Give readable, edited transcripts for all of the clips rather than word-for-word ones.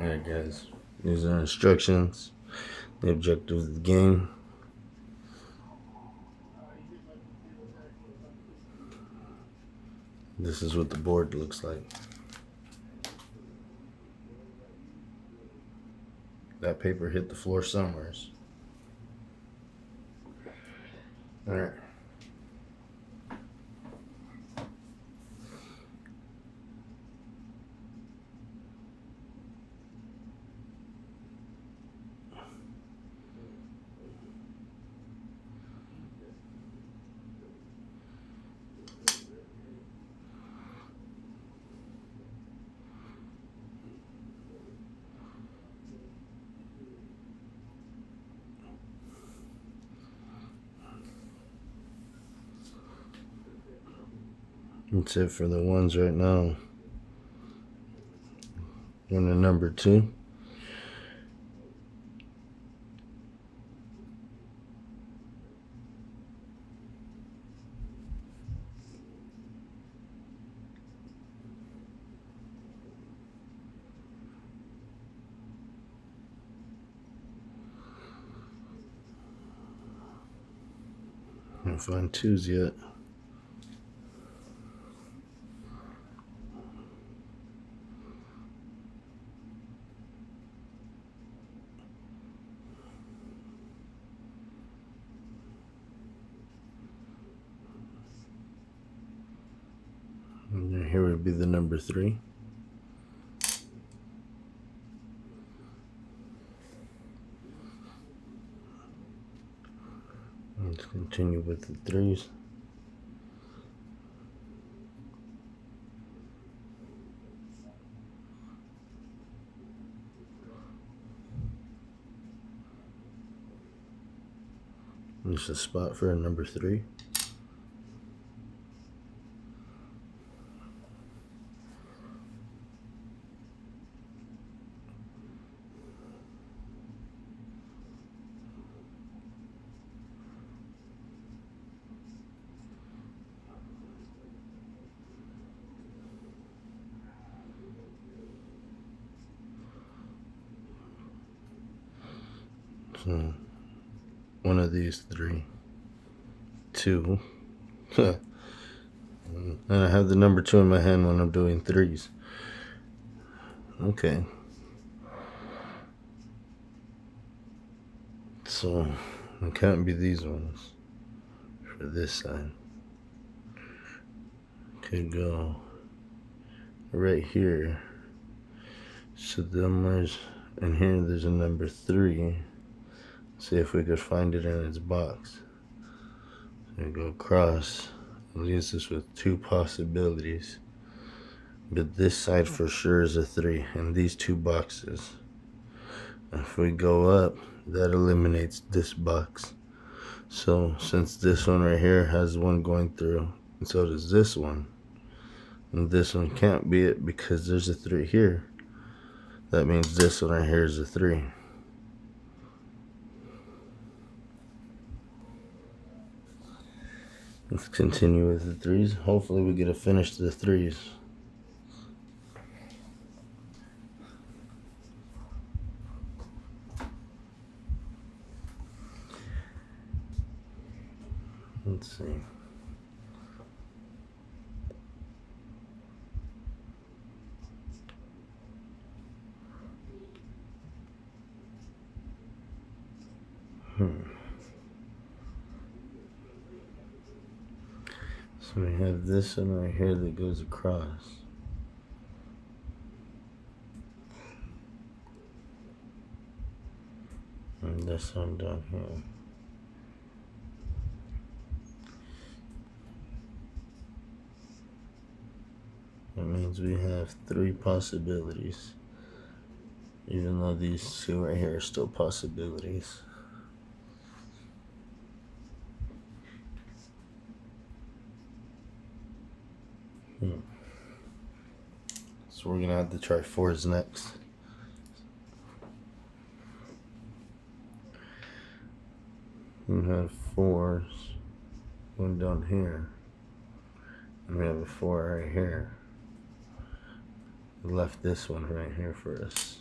Alright guys, these are instructions, the objective of the game. This is what the board looks like. That paper hit the floor somewhere. Alright. That's it for the ones right now. One to number 2. I don't find 2s yet. And then here would be the number 3. Let's continue with the 3s. There's a spot for a number 3. So one of these 3, 2. And I have the number 2 in my hand when I'm doing 3s. Okay. So it can't be these ones for this side. Could go right here. So there's, and here there's a number 3. See if we could find it in its box. So we go across. It leaves us with 2 possibilities. But this side for sure is a 3 in these 2 boxes. If we go up, that eliminates this box. So since this one right here has one going through, and so does this one, and this one can't be it because there's a 3 here, that means this one right here is a 3. Let's continue with the 3s. Hopefully we get to finish the 3s. Let's see. So we have this one right here that goes across. And this one down here. That means we have 3 possibilities. Even though these 2 right here are still possibilities. So we're gonna have to try 4s next. We have 4s going down here, and we have a 4 right here. We left this one right here for us.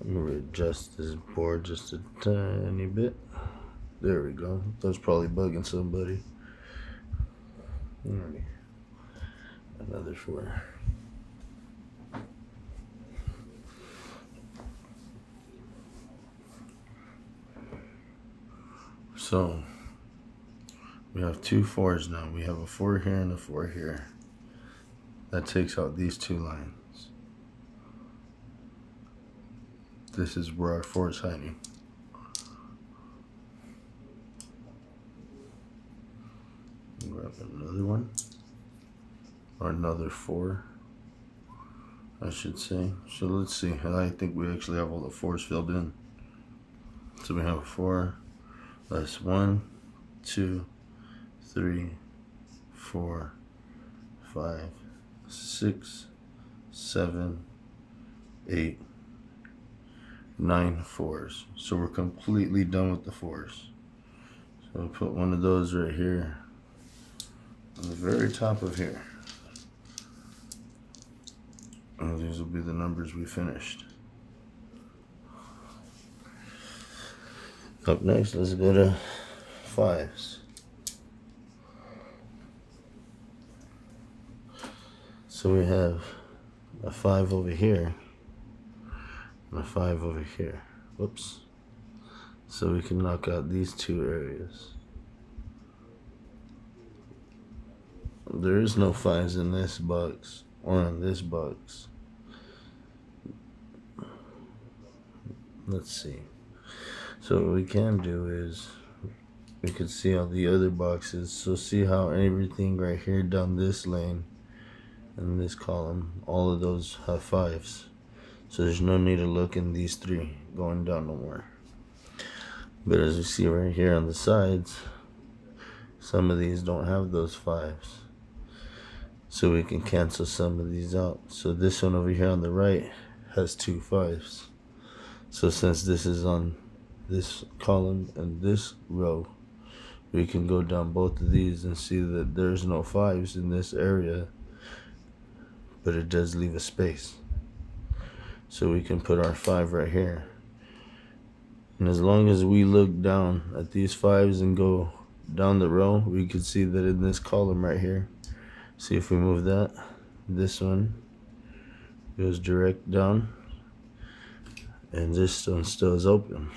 I'm gonna adjust this board just a tiny bit. There we go. That's probably bugging somebody. Alrighty. Another 4. So we have 2 4s now. We have a 4 here and a 4 here. That takes out these 2 lines. This is where our 4 is hiding. Grab another one, or another 4, I should say. So let's see. I think we actually have all the 4s filled in. So we have a 4. That's 1, 2, 3, 4, 5, 6, 7, 8, 9 4s. So we're completely done with the 4s. So we'll put one of those right here on the very top of here. And these will be the numbers we finished. Up next, let's go to 5s. So we have a 5 over here and a 5 over here. Whoops. So we can knock out these 2 areas. There is no 5s in this box or in this box. Let's see. So what we can do is we could see all the other boxes. So see how everything right here down this lane and this column, all of those have 5s. So there's no need to look in these 3 going down no more. But as you see right here on the sides, some of these don't have those 5s. So we can cancel some of these out. So this one over here on the right has 2 5s. So since this is on this column and this row, we can go down both of these and see that there's no 5s in this area, but it does leave a space. So we can put our 5 right here. And as long as we look down at these 5s and go down the row, we can see that in this column right here, see if we move that, this one goes direct down, and this one still is open.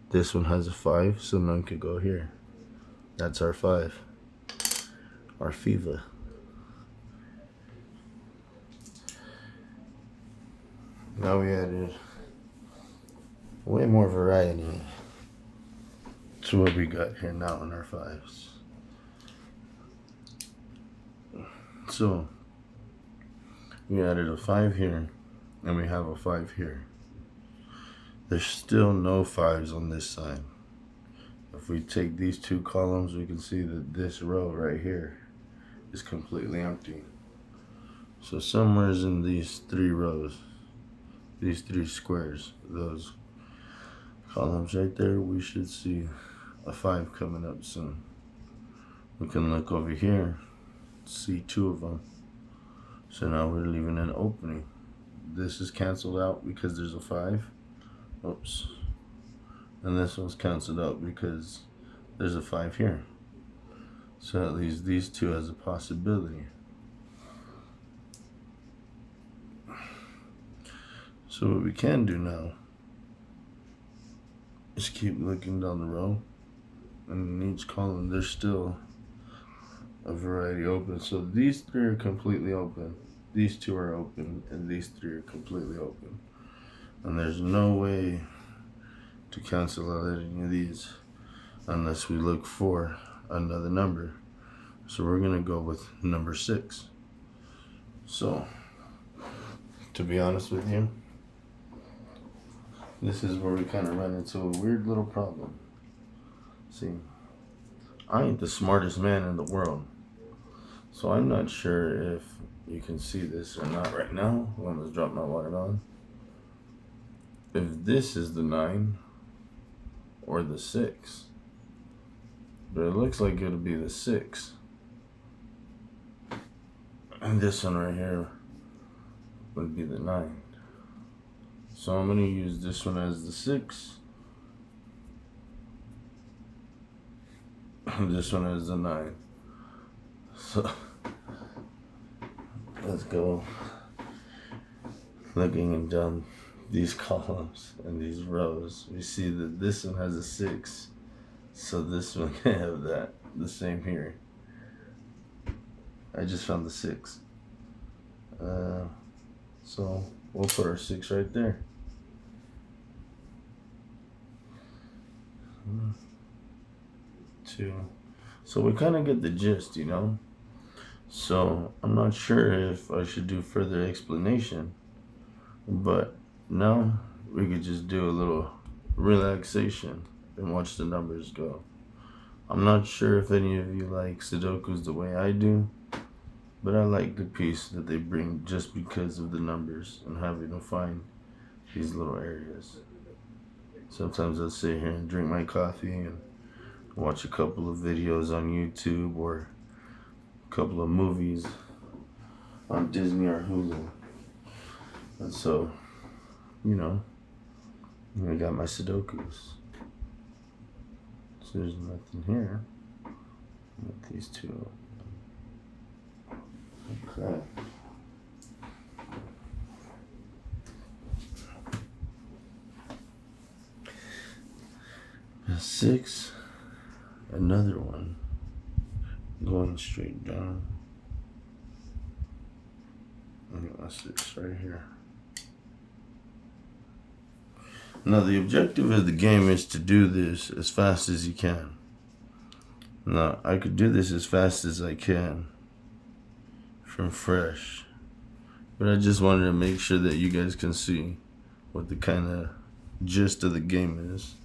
This one has a 5, so none could go here. That's our 5, our FIFA. Now we added way more variety to what we got here now in our 5s. So we added a 5 here and we have a 5 here. There's still no 5s on this side. If we take these 2 columns, we can see that this row right here is completely empty. So somewhere in these 3 rows, these 3 squares, those columns right there, we should see a 5 coming up soon. We can look over here, see 2 of them. So now we're leaving an opening. This is canceled out because there's a 5. Oops. And this one's canceled out because there's a 5 here. So at least these 2 as a possibility. So what we can do now is keep looking down the row, and in each column there's still a variety open. So these 3 are completely open, these 2 are open, and these 3 are completely open. And there's no way to cancel out any of these unless we look for another number. So we're gonna go with number 6. So to be honest with you, this is where we kind of run into a weird little problem. See, I ain't the smartest man in the world, so I'm not sure if you can see this or not right now. I almost dropped my water on. If this is the 9 or the 6, but it looks like it'll be the 6. And this one right here would be the 9. So I'm going to use this one as the 6. And this one as the 9. So let's go looking down these columns and these rows. We see that this one has a 6. So this one can have that. The same here. I just found the 6. So we'll put our 6 right there. 2. So we kind of get the gist, you know. So I'm not sure if I should do further explanation, but now we could just do a little relaxation and watch the numbers go. I'm not sure if any of you like Sudokus the way I do, but I like the peace that they bring just because of the numbers and having to find these little areas. Sometimes I'll sit here and drink my coffee and watch a couple of videos on YouTube or a couple of movies on Disney or Hulu. And so, you know, I got my Sudokus. So there's nothing here with these two. Okay. A 6, another one going straight down. I got my 6 right here. Now the objective of the game is to do this as fast as you can. Now I could do this as fast as I can from fresh, but I just wanted to make sure that you guys can see what the kind of gist of the game is.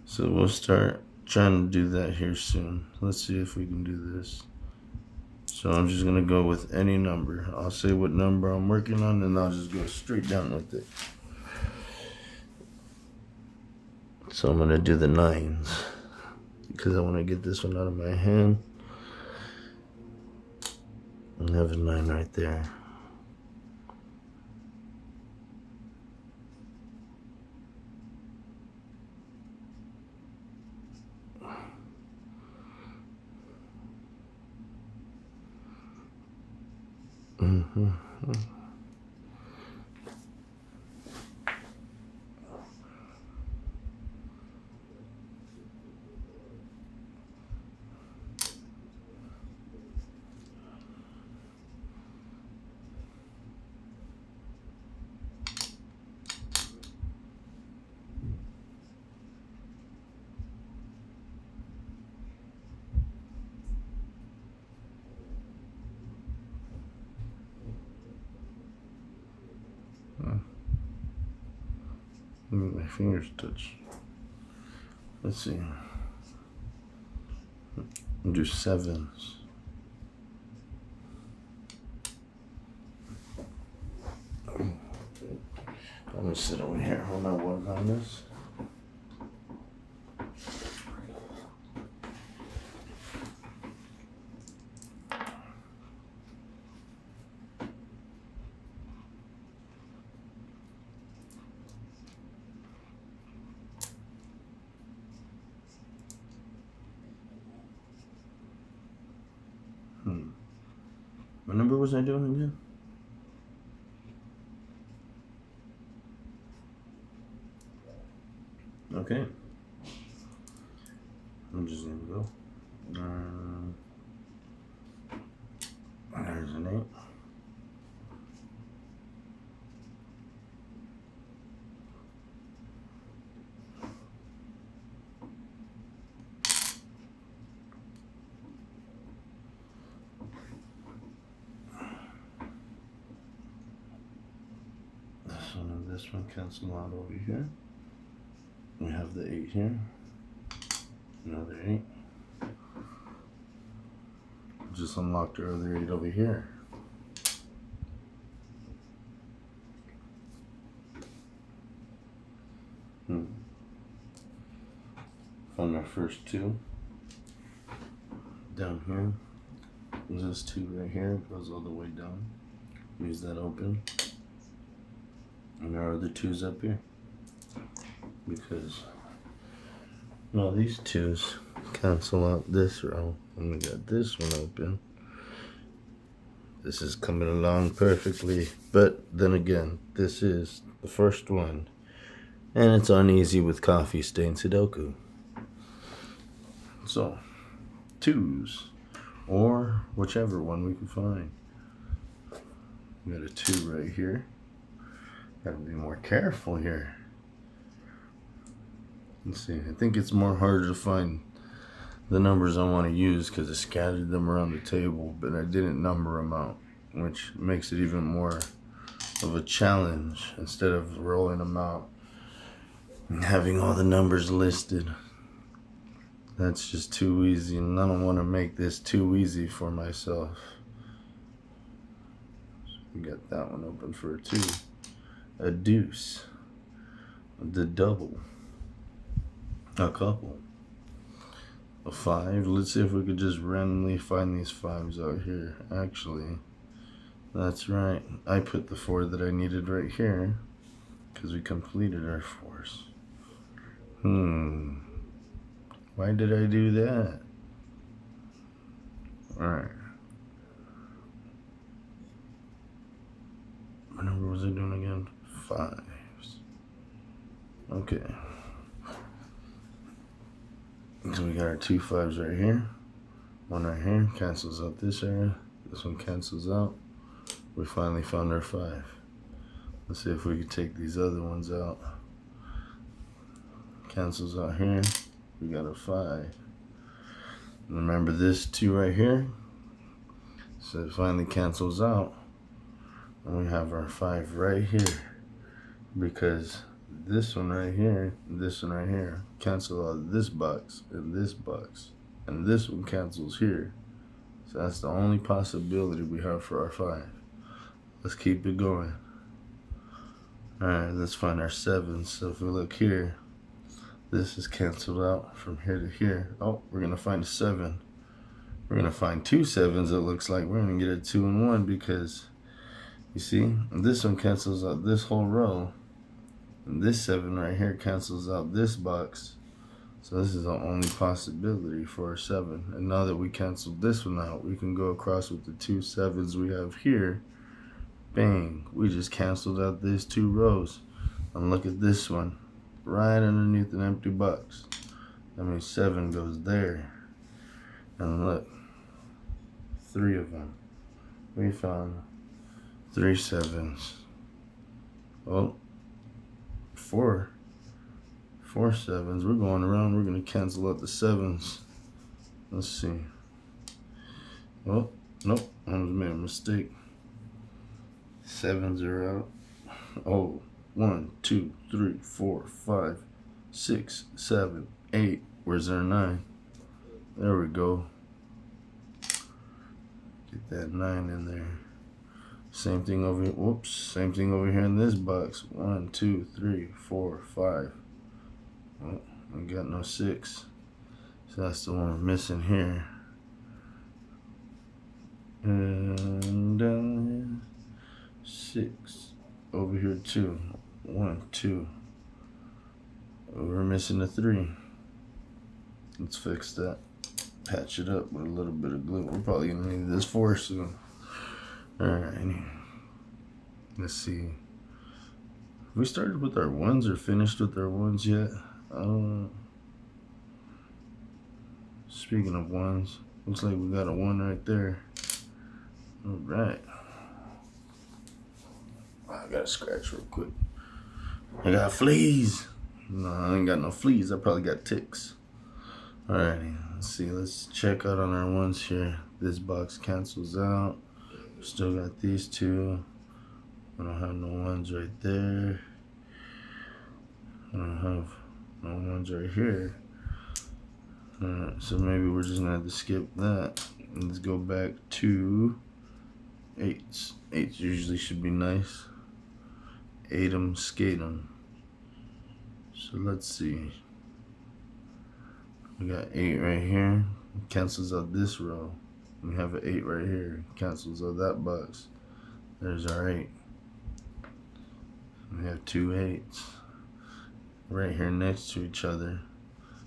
So we'll start trying to do that here soon. Let's see if we can do this. So I'm just gonna go with any number. I'll say what number I'm working on and I'll just go straight down with it. So I'm gonna do the 9s because I want to get this one out of my hand. I have a 9 right there. Mm-hmm. My fingers touch. Let's see. I'll do 7s. I'm gonna sit over here while I work on this. What number was I doing again? Okay. I'm just gonna go. There's an 8. This one cancel out over here. We have the 8 here. Another 8. Just unlocked our other 8 over here. Found our first 2. Down here. There's this 2 right here. It goes all the way down. Use that open. And there are other 2s up here. Because, no, these 2s cancel out this row. And we got this one open. This is coming along perfectly. But then again, this is the first one. And it's uneasy with coffee stain sudoku. So, 2s. Or whichever one we can find. We got a 2 right here. Gotta be more careful here. Let's see. I think it's more harder to find the numbers I want to use because I scattered them around the table, but I didn't number them out, which makes it even more of a challenge instead of rolling them out and having all the numbers listed. That's just too easy, and I don't want to make this too easy for myself. So we got that one open for a 2. A deuce. The double. A couple. A 5. Let's see if we could just randomly find these 5s out here. Actually, that's right. I put the 4 that I needed right here because we completed our 4s. Why did I do that? Alright. What number was I doing again? 5s. Okay. So we got our 2 5s right here. One right here. Cancels out this area. This one cancels out. We finally found our 5. Let's see if we can take these other ones out. Cancels out here. We got a 5. Remember this 2 right here? So it finally cancels out. And we have our 5 right here. Because this one right here, and this one right here, cancel out this box, and this box. And this one cancels here. So that's the only possibility we have for our 5. Let's keep it going. Alright, let's find our 7s. So if we look here, this is canceled out from here to here. Oh, we're going to find a 7. We're going to find 2 7s, it looks like. We're going to get a 2 and 1 because, you see, this one cancels out this whole row. And this 7 right here cancels out this box. So this is the only possibility for a 7. And now that we canceled this one out, we can go across with the 2 7s we have here. Bang. We just canceled out these 2 rows. And look at this one. Right underneath an empty box. That means 7 goes there. And look. 3 of them. We found 3 7s. Oh. 4 7s. We're going around. We're going to cancel out the 7s. Let's see. Oh, nope. I made a mistake. 7s are out. Oh, 1, 2, 3, 4, 5, 6, 7, 8. Where's our 9? There we go. Get that 9 in there. Same thing over here. Whoops. Same thing over here in this box. 1, 2, 3, 4, 5. Oh, we got no 6. So that's the one we're missing here. And 6. Over here 2. 1, 2. We're missing a 3. Let's fix that. Patch it up with a little bit of glue. We're probably gonna need this 4 soon. Alright. Let's see. Have we started with our 1s or finished with our 1s yet? Speaking of 1s, looks like we got a 1 right there. Alright. I gotta scratch real quick. I got fleas. No, I ain't got no fleas. I probably got ticks. Alrighty, let's see. Let's check out on our 1s here. This box cancels out. Still got these 2. I don't have no 1s right there. I don't have no 1s right here. Alright, so maybe we're just gonna have to skip that. Let's go back to 8s. 8s usually should be nice. 8 'em, skate 'em. So let's see. We got 8 right here. Cancels out this row. We have an 8 right here. Cancels out that box. There's our 8. We have 2 8s right here next to each other.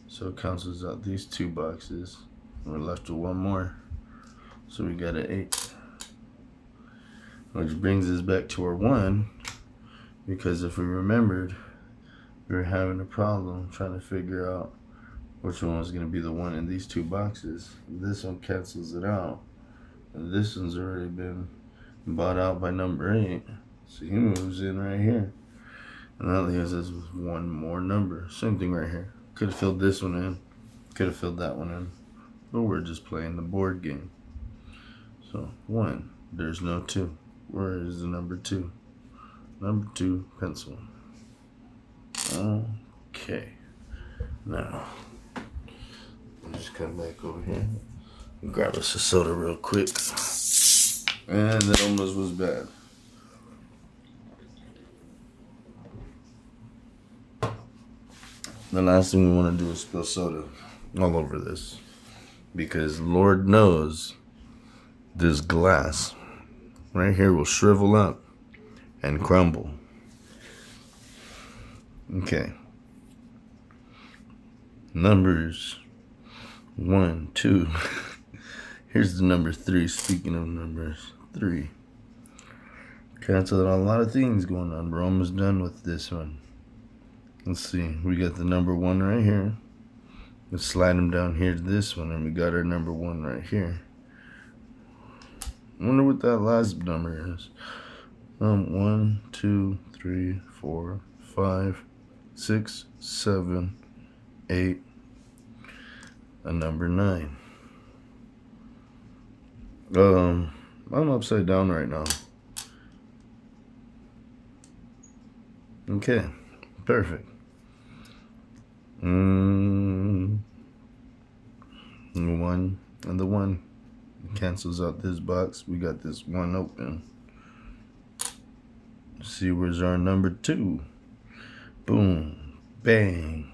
So it cancels out these 2 boxes. We're left with 1 more. So we got an 8. Which brings us back to our 1. Because if we remembered, we were having a problem trying to figure out which one was going to be the one in these 2 boxes. This one cancels it out. And this one's already been bought out by number 8. So he moves in right here. And that leaves us with 1 more number. Same thing right here. Could have filled this one in. Could have filled that one in. But we're just playing the board game. So 1. There's no 2. Where is the number 2? Number 2, pencil. Okay. Now, just come back over here and grab us a soda real quick. And that almost was bad. The last thing we want to do is spill soda all over this. Because Lord knows this glass right here will shrivel up and crumble. Okay. Numbers 1, 2. Here's the number 3. Speaking of numbers, 3. Cancel out a lot of things going on. We're almost done with this one. Let's see. We got the number 1 right here. Let's slide them down here to this one, and we got our number 1 right here. I wonder what that last number is. 1, 2, 3, 4, 5, 6, 7, 8, a number 9. I'm upside down right now. Okay, perfect. 1 and the 1 cancels out this box. We got this 1 open. Let's see, where's our number 2? Boom, bang.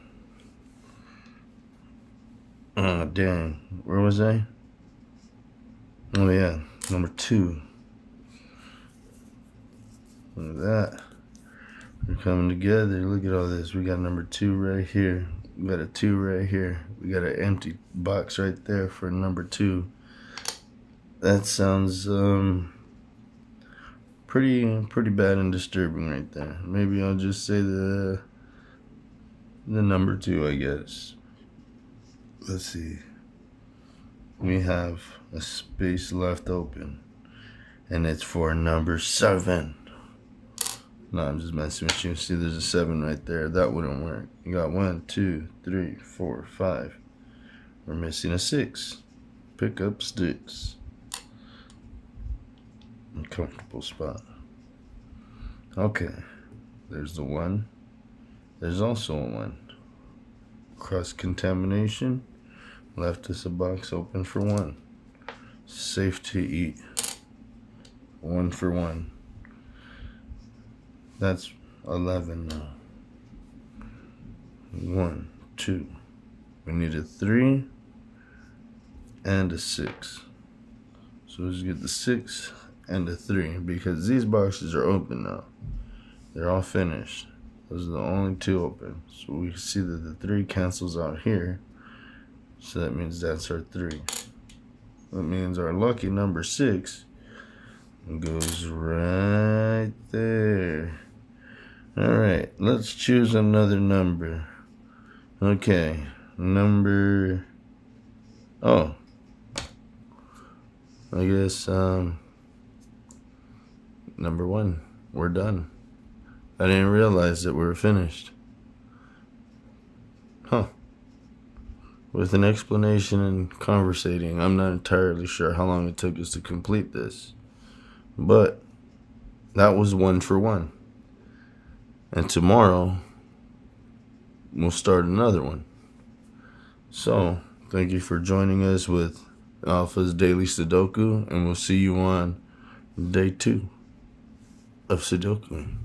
Oh, dang. Where was I? Oh, yeah, number 2. Look at that. We're coming together. Look at all this. We got number 2 right here. We got a 2 right here. We got an empty box right there for number 2. That sounds pretty bad and disturbing right there. Maybe I'll just say the number 2, I guess. Let's see. We have a space left open, and it's for number 7. No, I'm just messing with you. See, there's a 7 right there. That wouldn't work. You got 1, 2, 3, 4, 5. We're missing a 6. Pick up sticks. Uncomfortable spot. Okay. There's the 1. There's also a 1. Cross contamination. Left us a box open for 1. Safe to eat. 1 for 1. That's 11 now. 1, 2. We need a 3 and a 6. So let's get the 6 and a 3 because these boxes are open now. They're all finished. Those are the only 2 open. So we can see that the 3 cancels out here. So that means that's our 3. That means our lucky number 6 goes right there. Alright, let's choose another number. Okay, I guess number 1. We're done. I didn't realize that we were finished. With an explanation and conversating, I'm not entirely sure how long it took us to complete this. But that was 1 for 1. And tomorrow, we'll start another one. So, thank you for joining us with Alpha's Daily Sudoku, and we'll see you on day 2 of Sudoku.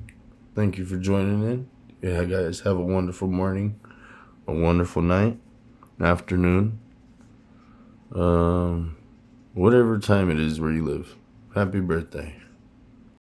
Thank you for joining in. Yeah, guys, have a wonderful morning, a wonderful night, afternoon, whatever time it is where you live. Happy birthday.